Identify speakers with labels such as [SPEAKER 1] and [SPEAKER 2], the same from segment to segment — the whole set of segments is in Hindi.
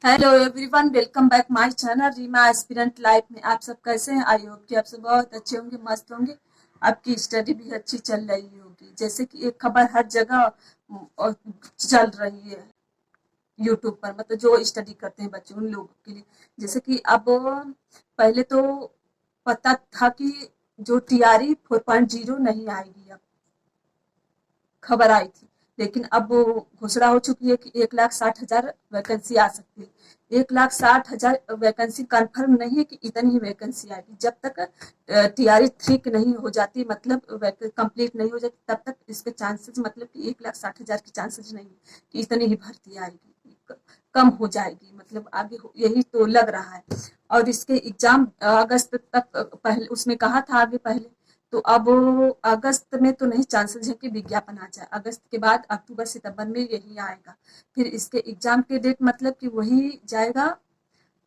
[SPEAKER 1] Hello everyone, welcome back my channel Reema aspirant life में। आप सब कैसे हैं? आई होप कि आप सब बहुत अच्छे होंगे, मस्त होंगे। आपकी स्टडी भी अच्छी चल रही होगी। जैसे कि एक खबर हर जगह चल रही है यूट्यूब पर, मतलब जो स्टडी करते हैं बच्चे उन लोगों के लिए। जैसे कि अब पहले तो पता था कि जो टीआरई 4.0 नहीं आएगी, अब खबर आई थी। लेकिन अब वो घोषणा हो चुकी है कि 1,60,000 वैकेंसी आ सकती है। 1,60,000 वैकेंसी कंफर्म नहीं है कि इतनी ही वैकेंसी आएगी। जब तक टीआरई 3 नहीं हो जाती, मतलब कंप्लीट नहीं हो जाती, तब तक इसके चांसेस, मतलब कि 1,60,000 की चांसेस नहीं है कि इतनी ही भर्ती आएगी। कम हो जाएगी, मतलब आगे यही तो लग रहा है। और इसके एग्जाम अगस्त तक, पहले उसमें कहा था आगे पहले। तो अब अगस्त में तो नहीं चांसेस है कि विज्ञापन आ जाए। अगस्त के बाद अक्टूबर सितंबर में यही आएगा। फिर इसके एग्जाम के डेट मतलब कि वही जाएगा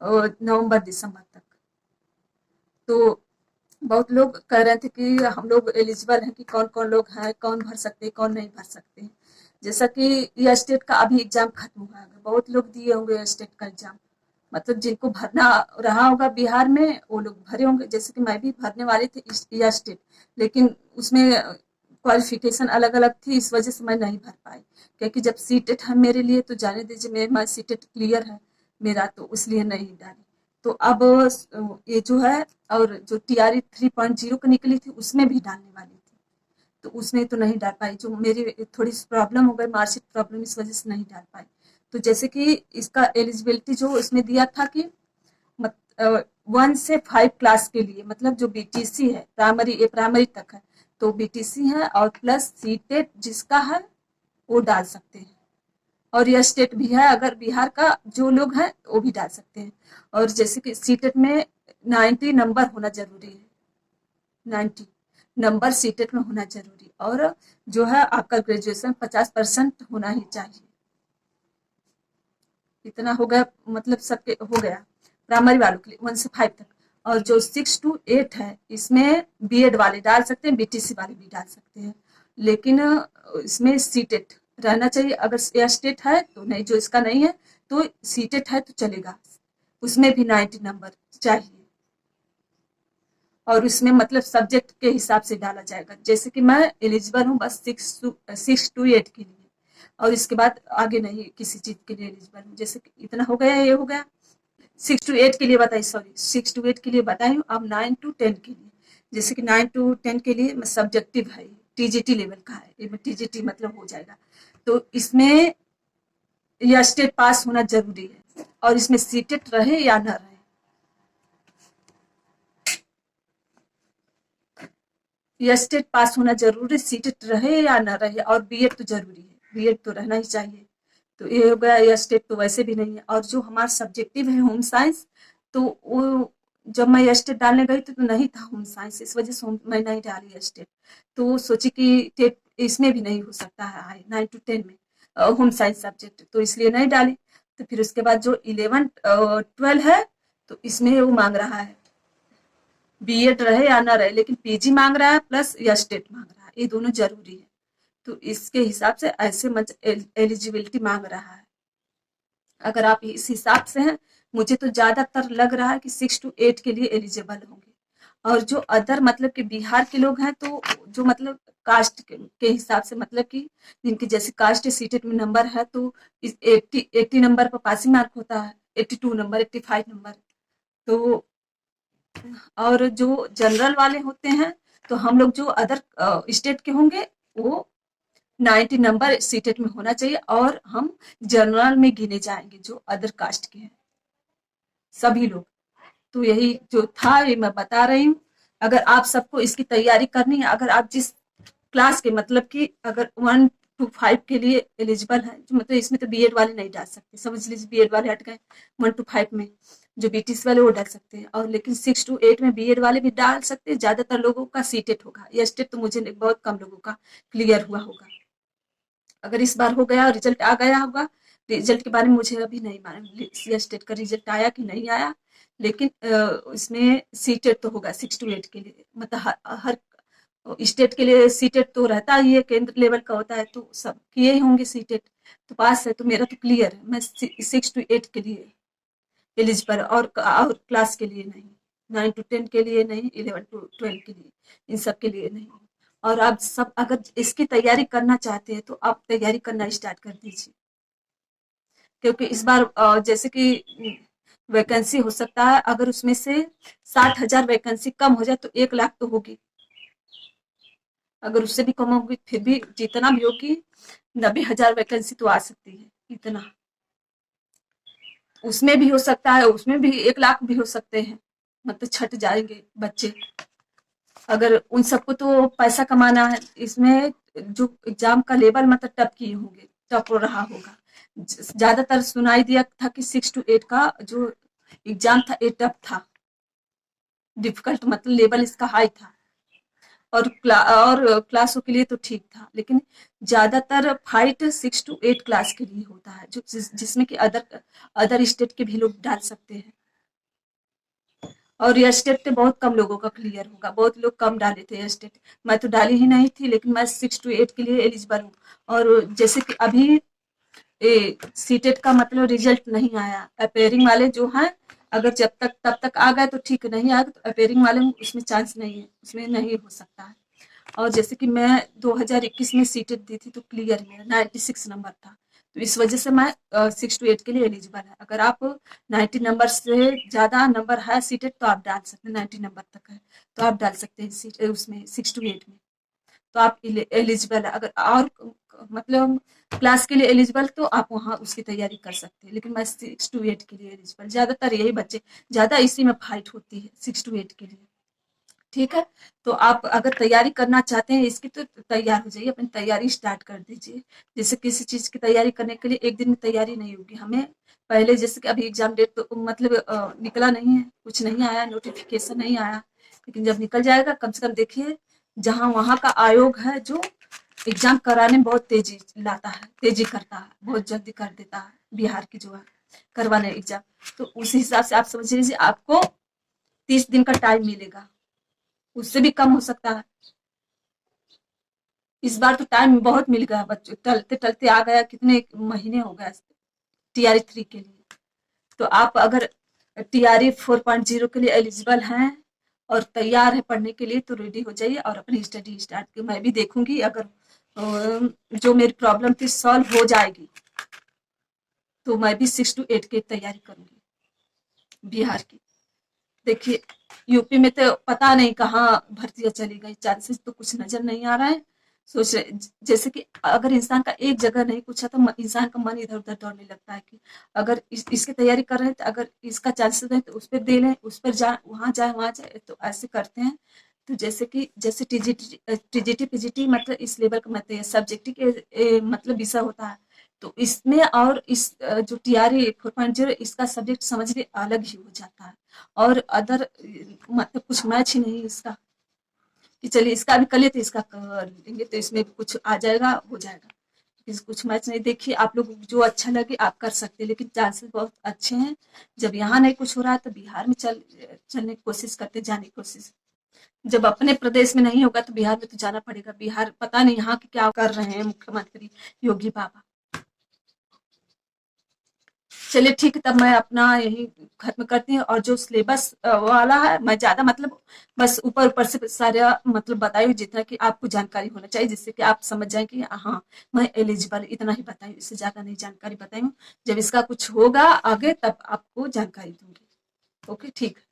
[SPEAKER 1] नवंबर दिसंबर तक। तो बहुत लोग कह रहे थे कि हम लोग एलिजिबल हैं, कि कौन कौन लोग हैं, कौन भर सकते हैं, कौन नहीं भर सकते हैं। जैसा कि ये स्टेट का अभी एग्जाम खत्म हुआ है, बहुत लोग दिए होंगे स्टेट का एग्जाम। मतलब जिनको भरना रहा होगा बिहार में, वो लोग भरे होंगे। जैसे कि मैं भी भरने वाली थी यह स्टेट, लेकिन उसमें क्वालिफिकेशन अलग अलग थी, इस वजह से मैं नहीं भर पाई। क्योंकि जब सीटेट है मेरे लिए, तो जाने दीजिए, मैं सीटेट क्लियर है मेरा, तो इसलिए नहीं डाली। तो अब ये जो है, और जो टीआरई 3.0 की निकली थी, उसमें भी डालने वाली थी। तो उसमें तो नहीं डाल पाई, जो मेरी थोड़ी सी प्रॉब्लम हो गई, मार्कशीट प्रॉब्लम, इस वजह से नहीं डाल पाई। तो जैसे कि इसका एलिजिबिलिटी जो इसमें दिया था कि 1 से 5 क्लास के लिए, मतलब जो बीटीसी है, प्राइमरी तक है, तो बीटीसी है और प्लस सीटेट जिसका है वो डाल सकते हैं। और यह स्टेट भी है, अगर बिहार का जो लोग हैं वो भी डाल सकते हैं। और जैसे कि सीटेट में 90 नंबर होना जरूरी है। 90 नंबर सीटेट में होना जरूरी, और जो है आपका ग्रेजुएशन 50% होना ही चाहिए। इतना हो गया, मतलब सबके हो गया प्राइमरी वालों के लिए 1 से 5 तक। और जो 6 to 8 है, इसमें बीएड वाले डाल सकते हैं, बीटीसी वाले भी डाल सकते हैं। लेकिन इसमें सीटेट रहना चाहिए। अगर यह स्टेट है तो नहीं, जो इसका नहीं है तो सीटेट है तो चलेगा। उसमें भी 90 नंबर चाहिए। और उसमें मतलब सब्जेक्ट के हिसाब से डाला जाएगा। जैसे कि मैं एलिजिबल हूँ बस 6 to 8 के लिए, और इसके बाद आगे नहीं किसी चीज के लिए एलिजिबल हूँ। जैसे कि इतना हो गया, ये हो गया 6 to 8 के लिए बताइए, सॉरी 6 to 8 के लिए बताई हूँ। अब 9 to 10 के लिए, जैसे कि 9 to 10 के लिए सब्जेक्टिव है, टीजीटी लेवल का है, ये टीजीटी मतलब हो जाएगा। तो इसमें यह स्टेट पास होना जरूरी है, और इसमें सीटेट रहे या ना रहे। यह स्टेट पास होना जरूरी, सीटेट रहे या ना रहे, और बीएड तो जरूरी है, बीएड तो रहना ही चाहिए। तो ये हो गया, यह स्टेट तो वैसे भी नहीं है। और जो हमारा सब्जेक्टिव है होम साइंस, तो वो जब मैं स्टेट डालने गई थी तो नहीं था होम साइंस, इस वजह से मैं नहीं डाली स्टेट। तो सोची कि टेट इसमें भी नहीं हो सकता है 9 to 10 में होम साइंस सब्जेक्ट, तो इसलिए नहीं डाली। तो फिर उसके बाद जो 11 12 है, तो इसमें वो मांग रहा है बीएड रहे या ना रहे, लेकिन पीजी मांग रहा है प्लस या स्टेट मांग रहा है, ये दोनों जरूरी है। तो इसके हिसाब से ऐसे एलिजिबिलिटी मांग रहा है। अगर आप इस हिसाब से हैं, मुझे तो ज्यादातर लग रहा है कि 6 to 8 के लिए एलिजिबल होंगे। और जो अदर, मतलब कि बिहार के लोग हैं, तो जो मतलब कास्ट के हिसाब से, मतलब कि जिनकी जैसे कास्ट सीटेट में नंबर है, तो 80 नंबर पर पासिंग मार्क होता है, 82 नंबर, 85 नंबर। तो और जो जनरल वाले होते हैं, तो हम लोग जो अदर स्टेट के होंगे, वो 90 नंबर सीटेट में होना चाहिए, और हम जनरल में गिने जाएंगे जो अदर कास्ट के हैं, सभी लोग। तो यही जो था, ये मैं बता रही हूँ। अगर आप सबको इसकी तैयारी करनी है, अगर आप जिस क्लास के, मतलब कि अगर 1 to 5 के लिए एलिजिबल है, जो मतलब इसमें तो बीएड वाले नहीं डाल सकते, समझ लीजिए बीएड वाले हट गए। 1 to 5 में जो बीटीसी वाले वो डाल सकते हैं, और लेकिन 6 to 8 में बीएड वाले भी डाल सकते हैं। ज्यादातर लोगों का सीटेट होगा, या स्टेट तो मुझे बहुत कम लोगों का क्लियर हुआ होगा। अगर इस बार हो गया, रिजल्ट आ गया होगा, रिजल्ट के बारे में मुझे अभी नहीं मालूम सी स्टेट का रिजल्ट आया कि नहीं आया। लेकिन इसमें सीटेट तो होगा 6 to 8 के लिए, मतलब हर स्टेट के लिए सीटेट तो रहता ही है, केंद्र लेवल का होता है, तो सब किए ही होंगे सीटेट। तो पास है, तो मेरा तो क्लियर है, मैं 6 to 8 के लिए एलिजिबल, और क्लास के लिए नहीं, 9 to 10 के लिए नहीं, 11 to 12 के लिए, इन सब के लिए नहीं। और आप सब अगर इसकी तैयारी करना चाहते हैं तो आप तैयारी करना स्टार्ट कर दीजिए, क्योंकि इस बार जैसे कि वैकेंसी हो सकता है, अगर उसमें से 60,000 वैकेंसी कम हो जाए तो 1 लाख तो होगी, अगर उससे भी कम होगी फिर भी जितना भी होगी 90,000 वैकेंसी तो आ सकती है, इतना। उसमें भी हो सकता है, उसमें भी 1 लाख भी हो सकते हैं, मतलब छट जाएंगे बच्चे। अगर उन सबको तो पैसा कमाना है, इसमें जो एग्जाम का लेवल मतलब टफ किए होंगे, टफ रहा होगा। ज्यादातर सुनाई दिया था कि 6 to 8 का जो एग्जाम था ये टफ था, डिफिकल्ट मतलब लेवल इसका हाई था। और क्लासों के लिए तो ठीक था, लेकिन ज्यादातर फाइट 6 to 8 क्लास के लिए होता है, जो जिसमें कि अदर स्टेट के भी लोग डाल सकते हैं। और ये स्टेट पे बहुत कम लोगों का क्लियर होगा, बहुत लोग कम डाले थे ये स्टेट। मैं तो डाली ही नहीं थी, लेकिन मैं 6 to 8 के लिए एलिजिबल हूँ। और जैसे कि अभी सीटेट का मतलब रिजल्ट नहीं आया, अपेयरिंग वाले जो हैं, अगर जब तक तब तक आ गए तो ठीक, नहीं आया तो अपेयरिंग वाले में उसमें चांस नहीं है, उसमें नहीं हो सकता है। और जैसे कि मैं 2021 में सीटेट दी थी तो क्लियर मेरा 96 नंबर था, तो इस वजह से मैं 6 to 8 के लिए एलिजिबल है। अगर आप 90 नंबर से ज़्यादा नंबर है सीटेट तो आप डाल सकते हैं, 90 नंबर तक है तो आप डाल सकते हैं सीट उसमें 6 to 8 में, तो आप एलिजिबल है। अगर और मतलब क्लास के लिए एलिजिबल तो आप वहाँ उसकी तैयारी कर सकते हैं, लेकिन मैं 6 to 8 के लिए एलिजिबल, ज़्यादातर यही बच्चे ज़्यादा इसी में फाइट होती है 6 to 8 के लिए। ठीक है, तो आप अगर तैयारी करना चाहते हैं इसकी तो तैयार हो जाइए, अपनी तैयारी स्टार्ट कर दीजिए। जैसे किसी चीज़ की तैयारी करने के लिए एक दिन में तैयारी नहीं होगी, हमें पहले जैसे कि अभी एग्जाम डेट तो मतलब निकला नहीं है, कुछ नहीं आया, नोटिफिकेशन नहीं आया, लेकिन जब निकल जाएगा कम से कम देखिए, जहाँ वहाँ का आयोग है जो एग्जाम कराने में बहुत तेजी लाता है, तेजी करता है, बहुत जल्दी कर देता है, बिहार की जो है करवाने एग्जाम, तो उस हिसाब से आप समझ लीजिए आपको 30 दिन का टाइम मिलेगा, उससे भी कम हो सकता है। इस बार तो टाइम बहुत मिल गया बच्चों, टलते टलते आ गया, कितने महीने हो गए TRE 3 के लिए। तो आप अगर TRE 4.0 के लिए एलिजिबल हैं और तैयार है पढ़ने के लिए तो रेडी हो जाइए और अपनी स्टडी स्टार्ट की। मैं भी देखूंगी, अगर जो मेरी प्रॉब्लम थी सॉल्व हो जाएगी तो मैं भी 6 to 8 की तैयारी करूंगी बिहार की। देखिए यूपी में तो पता नहीं कहाँ भर्तियां चली गई, चांसेस तो कुछ नजर नहीं आ रहा है। सोच रहे जैसे कि अगर इंसान का एक जगह नहीं पूछा तो इंसान का मन इधर उधर दौड़ने लगता है कि अगर इसकी तैयारी कर रहे हैं तो अगर इसका चांसेस है तो उस पर दे लें, उस पर जाए, वहां जाए, तो ऐसे करते हैं। तो जैसे टीजीटी पीजीटी मतलब इस लेवल का मतलब सब्जेक्टिव के मतलब विषय होता है, तो इसमें और इस जो TRE 4.0 इसका सब्जेक्ट समझने अलग ही हो जाता है, और अदर मतलब कुछ मैच ही नहीं इसका, कि चलिए इसका भी कर लिए तो इसका कर लेंगे तो इसमें भी कुछ आ जाएगा, हो जाएगा। इस कुछ मैच नहीं, देखिए आप लोग जो अच्छा लगे आप कर सकते हैं, लेकिन चांसेस बहुत अच्छे हैं। जब यहाँ नहीं कुछ हो रहा है तो बिहार में चलने की कोशिश करते, जाने की कोशिश। जब अपने प्रदेश में नहीं होगा तो बिहार में तो जाना पड़ेगा। बिहार पता नहीं यहाँ के क्या कर रहे हैं मुख्यमंत्री योगी बाबा। चलिए ठीक है, तब मैं अपना यही खत्म करती हूँ, और जो सिलेबस वाला है मैं ज्यादा मतलब बस ऊपर ऊपर से सारा मतलब बताई हूँ, जितना कि आपको जानकारी होना चाहिए, जिससे कि आप समझ जाएं कि हाँ मैं एलिजिबल, इतना ही बताई हूँ, इससे ज्यादा नहीं जानकारी बताई हूँ। जब इसका कुछ होगा आगे तब आपको जानकारी दूंगी। ओके ठीक है।